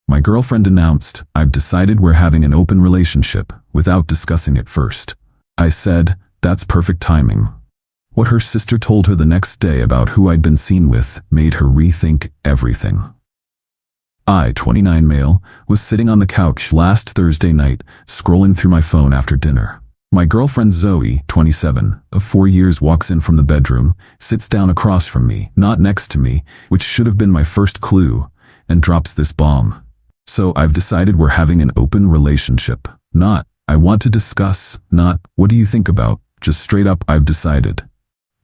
My girlfriend announced, "I've decided we're having an open relationship," without discussing it first. I said, "That's perfect timing." What her sister told her the next day about who I'd been seen with made her rethink everything. I, 29 male, was sitting on the couch last Thursday night, scrolling through my phone after dinner. My girlfriend Zoe, 27, of 4 years, walks in from the bedroom, sits down across from me, not next to me, which should have been my first clue, and drops this bomb. "So I've decided we're having an open relationship. Not, I want to discuss, not, what do you think about, just straight up, I've decided."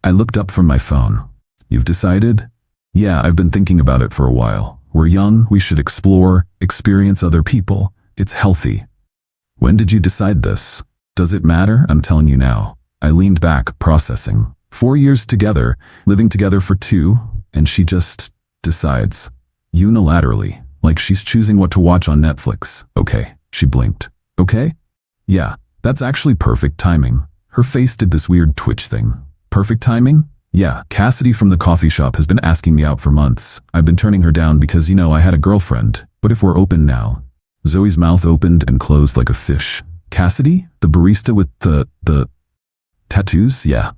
I looked up from my phone. "You've decided?" "Yeah, I've been thinking about it for a while. We're young, we should explore, experience other people. It's healthy." "When did you decide this?" "Does it matter? I'm telling you now." I leaned back, processing. 4 years together, living together for 2, and she just decides. Unilaterally. Like she's choosing what to watch on Netflix. "Okay." She blinked. "Okay?" "Yeah, that's actually perfect timing." Her face did this weird twitch thing. "Perfect timing?" "Yeah, Cassidy from the coffee shop has been asking me out for months. I've been turning her down because, I had a girlfriend. But if we're open now." Zoe's mouth opened and closed like a fish. "Cassidy? The barista with the tattoos? Yeah.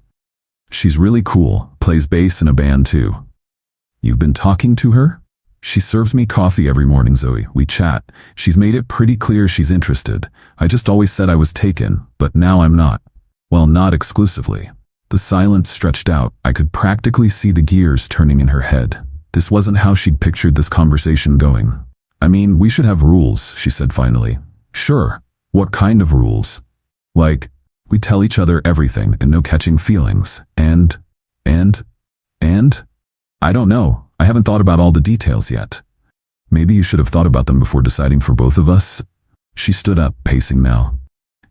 She's really cool, plays bass in a band too." "You've been talking to her?" "She serves me coffee every morning, Zoe. We chat. She's made it pretty clear she's interested. I just always said I was taken, but now I'm not. Well, not exclusively." The silence stretched out. I could practically see the gears turning in her head. This wasn't how she'd pictured this conversation going. "I mean, we should have rules," she said finally. "Sure. What kind of rules?" "Like, we tell each other everything and no catching feelings. And? I don't know. I haven't thought about all the details yet." "Maybe you should have thought about them before deciding for both of us." She stood up, pacing now.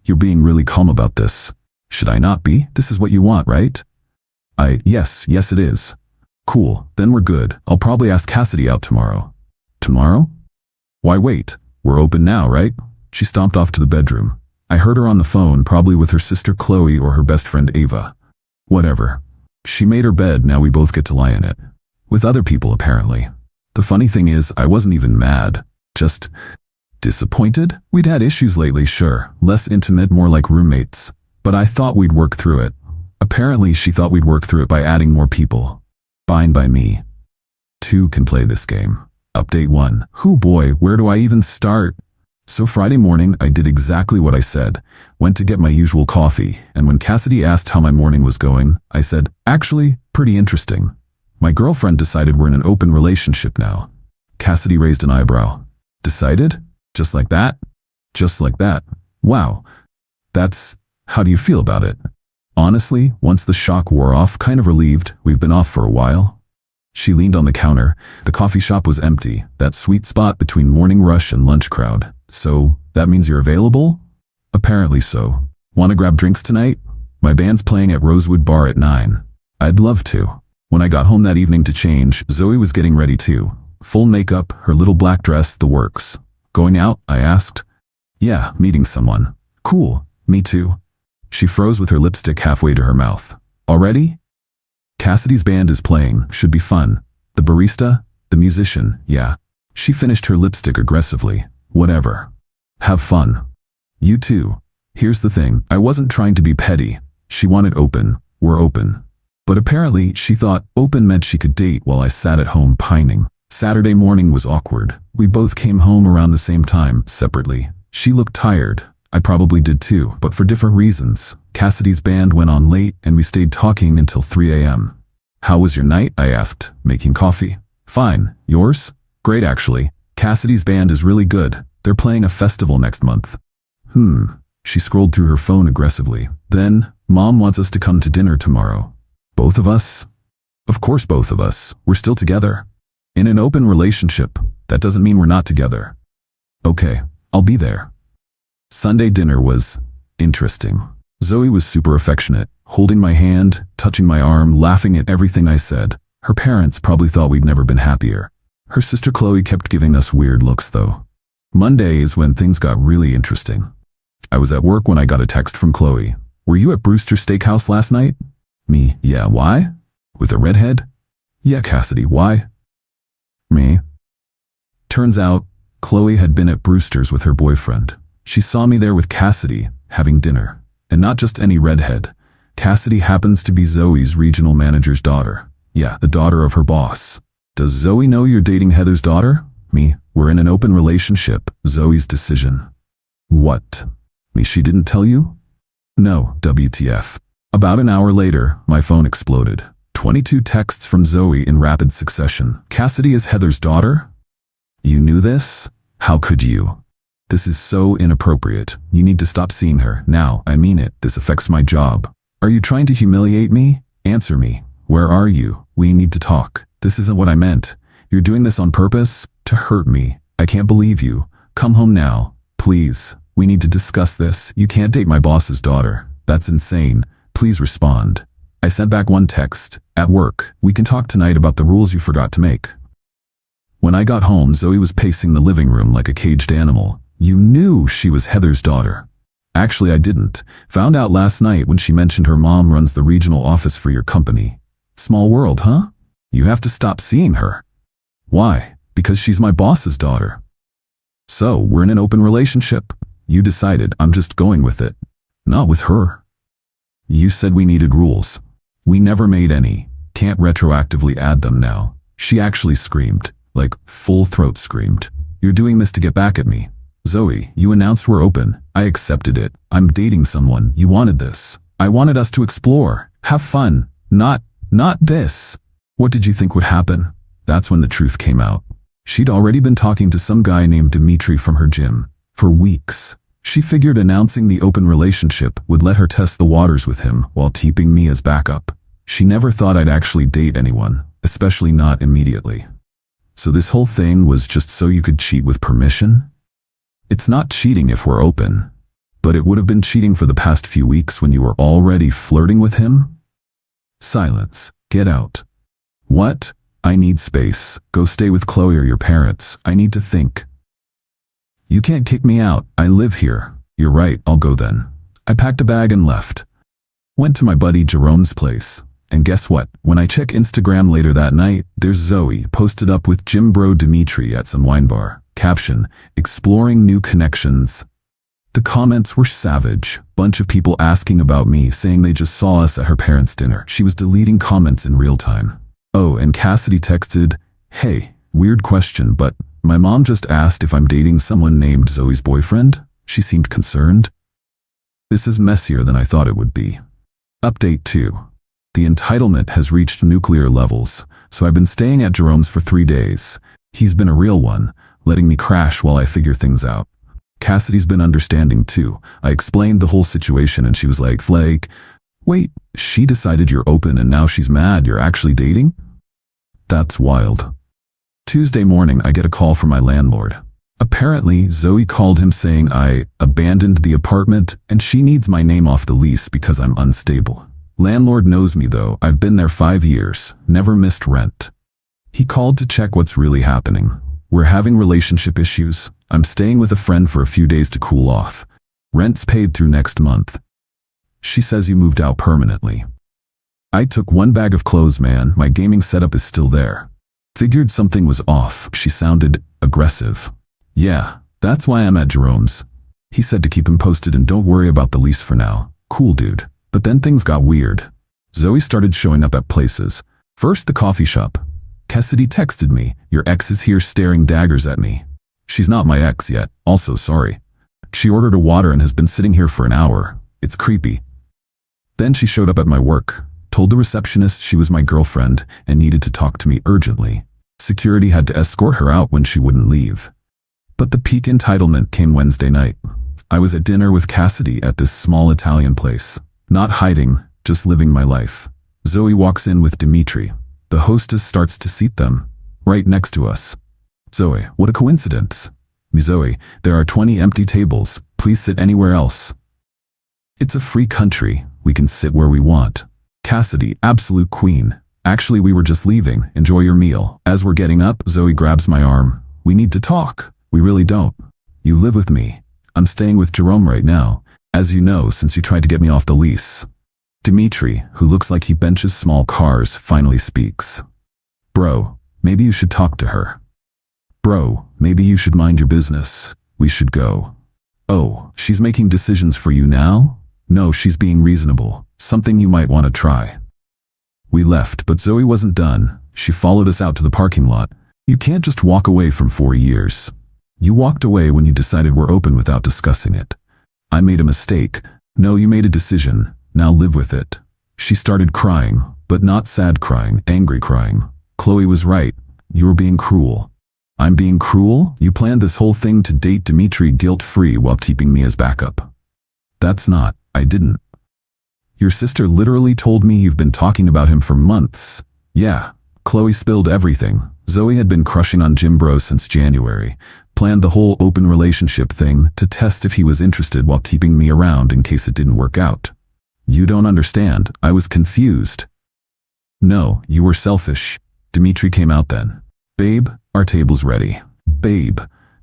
"You're being really calm about this." "Should I not be? This is what you want, right?" Yes, it is." "Cool, then we're good. I'll probably ask Cassidy out tomorrow." "Tomorrow? Why wait? We're open now, right?" She stomped off to the bedroom. I heard her on the phone, probably with her sister Chloe or her best friend Ava. Whatever. She made her bed, now we both get to lie in it. With other people, apparently. The funny thing is, I wasn't even mad. Just disappointed? We'd had issues lately, sure. Less intimate, more like roommates. But I thought we'd work through it. Apparently, she thought we'd work through it by adding more people. Fine by me. 2 can play this game. Update 1. Hoo boy, where do I even start? So Friday morning, I did exactly what I said. Went to get my usual coffee, and when Cassidy asked how my morning was going, I said, "Actually, pretty interesting. My girlfriend decided we're in an open relationship now." Cassidy raised an eyebrow. "Decided? Just like that?" "Just like that." "Wow. How do you feel about it?" "Honestly, once the shock wore off, kind of relieved. We've been off for a while." She leaned on the counter. The coffee shop was empty, that sweet spot between morning rush and lunch crowd. "So, that means you're available?" "Apparently so." "Want to grab drinks tonight? My band's playing at Rosewood Bar at 9. "I'd love to." When I got home that evening to change, Zoe was getting ready too. Full makeup, her little black dress, the works. "Going out?" I asked. "Yeah, meeting someone." "Cool. Me too." She froze with her lipstick halfway to her mouth. "Already?" "Cassidy's band is playing. Should be fun." "The barista? The musician? Yeah." She finished her lipstick aggressively. "Whatever. Have fun." "You too." Here's the thing. I wasn't trying to be petty. She wanted open. We're open. But apparently, she thought open meant she could date while I sat at home pining. Saturday morning was awkward. We both came home around the same time, separately. She looked tired. I probably did too, but for different reasons. Cassidy's band went on late, and we stayed talking until 3 a.m. "How was your night?" I asked, making coffee. "Fine. Yours?" "Great, actually. Cassidy's band is really good. They're playing a festival next month." She scrolled through her phone aggressively. "Then, Mom wants us to come to dinner tomorrow." "Both of us?" "Of course both of us. We're still together. In an open relationship. That doesn't mean we're not together." "Okay, I'll be there." Sunday dinner was interesting. Zoe was super affectionate, holding my hand, touching my arm, laughing at everything I said. Her parents probably thought we'd never been happier. Her sister Chloe kept giving us weird looks though. Monday is when things got really interesting. I was at work when I got a text from Chloe. "Were you at Brewster Steakhouse last night?" Me, "Yeah, why?" "With a redhead?" "Yeah, Cassidy, why?" Me. Turns out, Chloe had been at Brewster's with her boyfriend. She saw me there with Cassidy, having dinner. And not just any redhead. Cassidy happens to be Zoe's regional manager's daughter. Yeah, the daughter of her boss. Does Zoe know you're dating Heather's daughter? Me, we're in an open relationship. Zoe's decision. What? Me, she didn't tell you? No, WTF. About an hour later, my phone exploded. 22 texts from Zoe in rapid succession. Cassidy is Heather's daughter? You knew this? How could you? This is so inappropriate. You need to stop seeing her. Now, I mean it. This affects my job. Are you trying to humiliate me? Answer me. Where are you? We need to talk. This isn't what I meant. You're doing this on purpose? To hurt me. I can't believe you. Come home now. Please. We need to discuss this. You can't date my boss's daughter. That's insane. Please respond. I sent back one text. At work. We can talk tonight about the rules you forgot to make. When I got home, Zoe was pacing the living room like a caged animal. You knew she was Heather's daughter. Actually, I didn't. Found out last night when she mentioned her mom runs the regional office for your company. Small world, huh? You have to stop seeing her. Why? Because she's my boss's daughter. So, we're in an open relationship. You decided. I'm just going with it. Not with her. You said we needed rules. We never made any. Can't retroactively add them now. She actually screamed. Like, full throat screamed. You're doing this to get back at me. Zoe, you announced we're open. I accepted it. I'm dating someone. You wanted this. I wanted us to explore. Have fun. Not this. What did you think would happen? That's when the truth came out. She'd already been talking to some guy named Dimitri from her gym. For weeks. She figured announcing the open relationship would let her test the waters with him while keeping me as backup. She never thought I'd actually date anyone, especially not immediately. So this whole thing was just so you could cheat with permission? It's not cheating if we're open, but it would have been cheating for the past few weeks when you were already flirting with him? Silence. Get out. What? I need space. Go stay with Chloe or your parents. I need to think. You can't kick me out. I live here. You're right, I'll go then. I packed a bag and left. Went to my buddy Jerome's place. And guess what? When I check Instagram later that night, there's Zoe posted up with gym bro Dimitri at some wine bar. Caption, exploring new connections. The comments were savage. Bunch of people asking about me, saying they just saw us at her parents' dinner. She was deleting comments in real time. Oh, and Cassidy texted, hey, weird question, but my mom just asked if I'm dating someone named Zoe's boyfriend. She seemed concerned. This is messier than I thought it would be. Update 2. The entitlement has reached nuclear levels, so I've been staying at Jerome's for 3 days. He's been a real one, letting me crash while I figure things out. Cassidy's been understanding too. I explained the whole situation and she was like, Flake, wait, she decided you're open and now she's mad you're actually dating? That's wild. Tuesday morning, I get a call from my landlord. Apparently, Zoe called him saying I abandoned the apartment and she needs my name off the lease because I'm unstable. Landlord knows me though. I've been there 5 years, never missed rent. He called to check what's really happening. We're having relationship issues. I'm staying with a friend for a few days to cool off. Rent's paid through next month. She says you moved out permanently. I took one bag of clothes, man. My gaming setup is still there. Figured something was off. She sounded aggressive. Yeah, that's why I'm at Jerome's. He said to keep him posted and don't worry about the lease for now. Cool, dude. But then things got weird. Zoe started showing up at places. First, the coffee shop. Cassidy texted me, your ex is here staring daggers at me. She's not my ex yet, also sorry. She ordered a water and has been sitting here for an hour. It's creepy. Then she showed up at my work, told the receptionist she was my girlfriend and needed to talk to me urgently. Security had to escort her out when she wouldn't leave. But the peak entitlement came Wednesday night. I was at dinner with Cassidy at this small Italian place. Not hiding, just living my life. Zoe walks in with Dimitri. The hostess starts to seat them, right next to us. Zoe, what a coincidence. Zoe, there are 20 empty tables. Please sit anywhere else. It's a free country. We can sit where we want. Cassidy, absolute queen. Actually, we were just leaving. Enjoy your meal. As we're getting up, Zoe grabs my arm. We need to talk. We really don't. You live with me. I'm staying with Jerome right now, as you know, since you tried to get me off the lease. Dimitri, who looks like he benches small cars, finally speaks. Bro, maybe you should talk to her. Bro, maybe you should mind your business. We should go. Oh, she's making decisions for you now? No, she's being reasonable. Something you might want to try. We left, but Zoe wasn't done. She followed us out to the parking lot. You can't just walk away from 4 years. You walked away when you decided we're open without discussing it. I made a mistake. No, you made a decision. Now live with it. She started crying, but not sad crying, angry crying. Chloe was right. You were being cruel. I'm being cruel? You planned this whole thing to date Dimitri guilt-free while keeping me as backup. That's not. I didn't. Your sister literally told me you've been talking about him for months. Yeah. Chloe spilled everything. Zoe had been crushing on Jim Bro since January. Planned the whole open relationship thing to test if he was interested while keeping me around in case it didn't work out. You don't understand. I was confused. No, you were selfish. Dimitri came out then. Babe, our table's ready. Babe.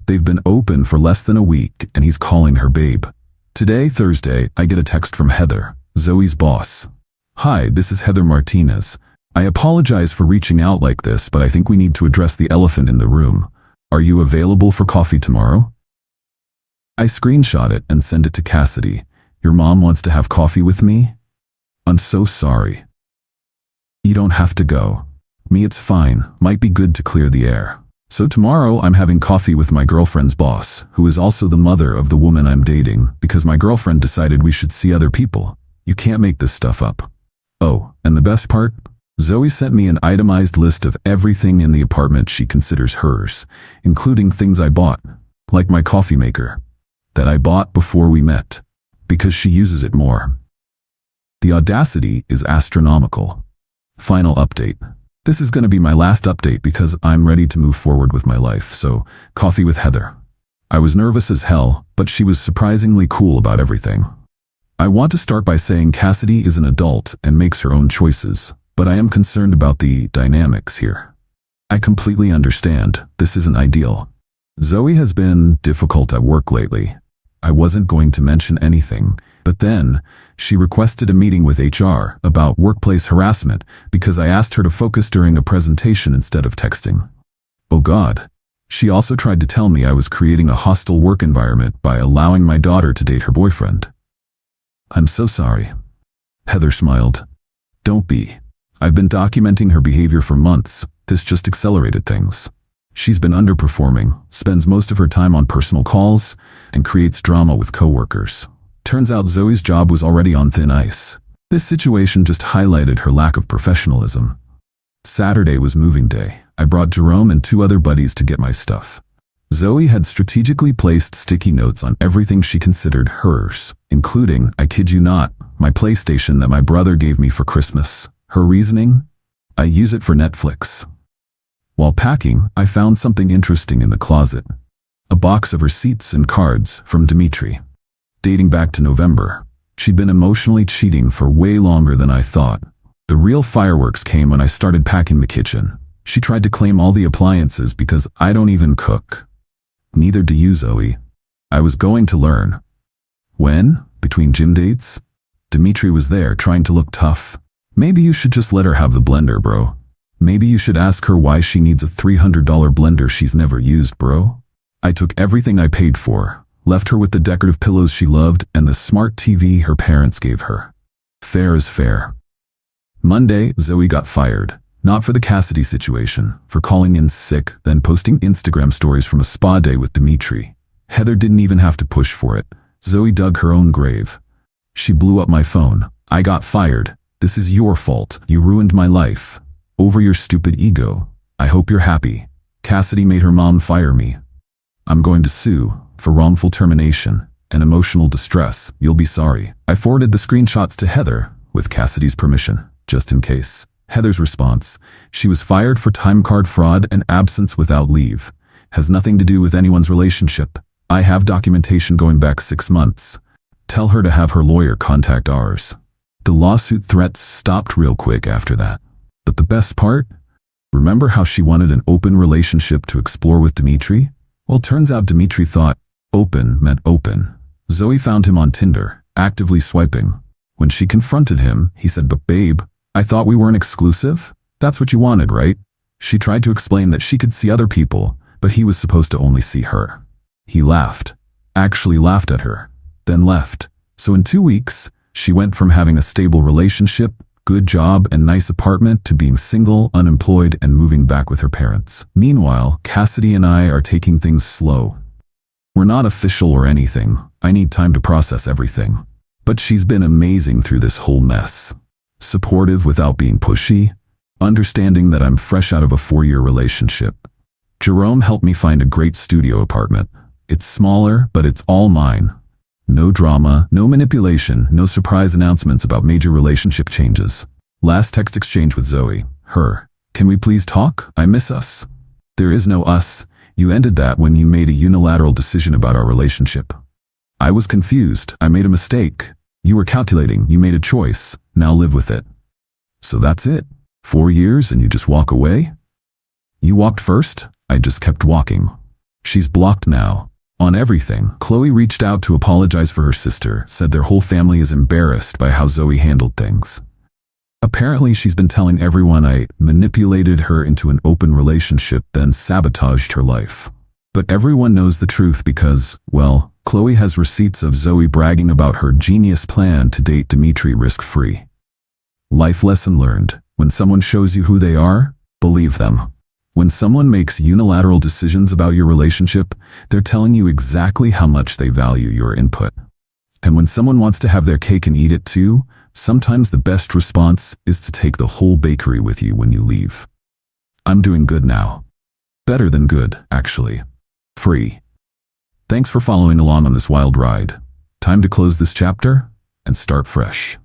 They've been open for less than a week and he's calling her babe. Today, Thursday, I get a text from Heather, Zoe's boss. Hi, this is Heather Martinez. I apologize for reaching out like this, but I think we need to address the elephant in the room. Are you available for coffee tomorrow? I screenshot it and send it to Cassidy. Your mom wants to have coffee with me? I'm so sorry. You don't have to go. Me, it's fine. Might be good to clear the air. So tomorrow I'm having coffee with my girlfriend's boss, who is also the mother of the woman I'm dating, because my girlfriend decided we should see other people. You can't make this stuff up. Oh, and the best part? Zoe sent me an itemized list of everything in the apartment she considers hers, including things I bought, like my coffee maker, that I bought before we met, because she uses it more. The audacity is astronomical. Final update. This is going to be my last update because I'm ready to move forward with my life, so coffee with Heather. I was nervous as hell, but she was surprisingly cool about everything. I want to start by saying Cassidy is an adult and makes her own choices, but I am concerned about the dynamics here. I completely understand. This isn't ideal. Zoe has been difficult at work lately. I wasn't going to mention anything, but then she requested a meeting with HR about workplace harassment because I asked her to focus during a presentation instead of texting. Oh God. She also tried to tell me I was creating a hostile work environment by allowing my daughter to date her boyfriend. I'm so sorry. Heather smiled. Don't be. I've been documenting her behavior for months. This just accelerated things. She's been underperforming, spends most of her time on personal calls, and creates drama with coworkers. Turns out Zoe's job was already on thin ice. This situation just highlighted her lack of professionalism. Saturday was moving day. I brought Jerome and 2 other buddies to get my stuff. Zoe had strategically placed sticky notes on everything she considered hers, including, I kid you not, my PlayStation that my brother gave me for Christmas. Her reasoning? I use it for Netflix. While packing, I found something interesting in the closet. A box of receipts and cards from Dimitri. Dating back to November. She'd been emotionally cheating for way longer than I thought. The real fireworks came when I started packing the kitchen. She tried to claim all the appliances because I don't even cook. Neither do you, Zoe. I was going to learn. When? Between gym dates? Dimitri was there trying to look tough. Maybe you should just let her have the blender, bro. Maybe you should ask her why she needs a $300 blender she's never used, bro. I took everything I paid for, left her with the decorative pillows she loved and the smart TV her parents gave her. Fair is fair. Monday, Zoe got fired. Not for the Cassidy situation, for calling in sick, then posting Instagram stories from a spa day with Dimitri. Heather didn't even have to push for it. Zoe dug her own grave. She blew up my phone. I got fired. This is your fault. You ruined my life. Over your stupid ego. I hope you're happy. Cassidy made her mom fire me. I'm going to sue for wrongful termination and emotional distress. You'll be sorry. I forwarded the screenshots to Heather with Cassidy's permission, just in case. Heather's response: she was fired for time card fraud and absence without leave. Has nothing to do with anyone's relationship. I have documentation going back 6 months. Tell her to have her lawyer contact ours. The lawsuit threats stopped real quick after that. But the best part? Remember how she wanted an open relationship to explore with Dimitri? Well, turns out Dimitri thought open meant open. Zoe found him on Tinder, actively swiping. When she confronted him, he said, "But babe, I thought we weren't exclusive? That's what you wanted, right?" She tried to explain that she could see other people, but he was supposed to only see her. He laughed, actually laughed at her, then left. So in 2 weeks, she went from having a stable relationship, good job, and nice apartment to being single, unemployed, and moving back with her parents. Meanwhile, Cassidy and I are taking things slow. We're not official or anything. I need time to process everything. But she's been amazing through this whole mess. Supportive without being pushy, understanding that I'm fresh out of a 4-year relationship. Jerome helped me find a great studio apartment. It's smaller, but it's all mine. No drama, no manipulation, no surprise announcements about major relationship changes. Last text exchange with Zoe. Her. Can we please talk? I miss us. There is no us. You ended that when you made a unilateral decision about our relationship. I was confused. I made a mistake. You were calculating. You made a choice. Now live with it. So that's it. 4 years and you just walk away? You walked first. I just kept walking. She's blocked now. On everything. Chloe reached out to apologize for her sister, said their whole family is embarrassed by how Zoe handled things. Apparently she's been telling everyone I manipulated her into an open relationship, then sabotaged her life. But everyone knows the truth because, well, Chloe has receipts of Zoe bragging about her genius plan to date Dimitri risk-free. Life lesson learned. When someone shows you who they are, believe them. When someone makes unilateral decisions about your relationship, they're telling you exactly how much they value your input. And when someone wants to have their cake and eat it too, sometimes the best response is to take the whole bakery with you when you leave. I'm doing good now. Better than good, actually. Free. Thanks for following along on this wild ride. Time to close this chapter and start fresh.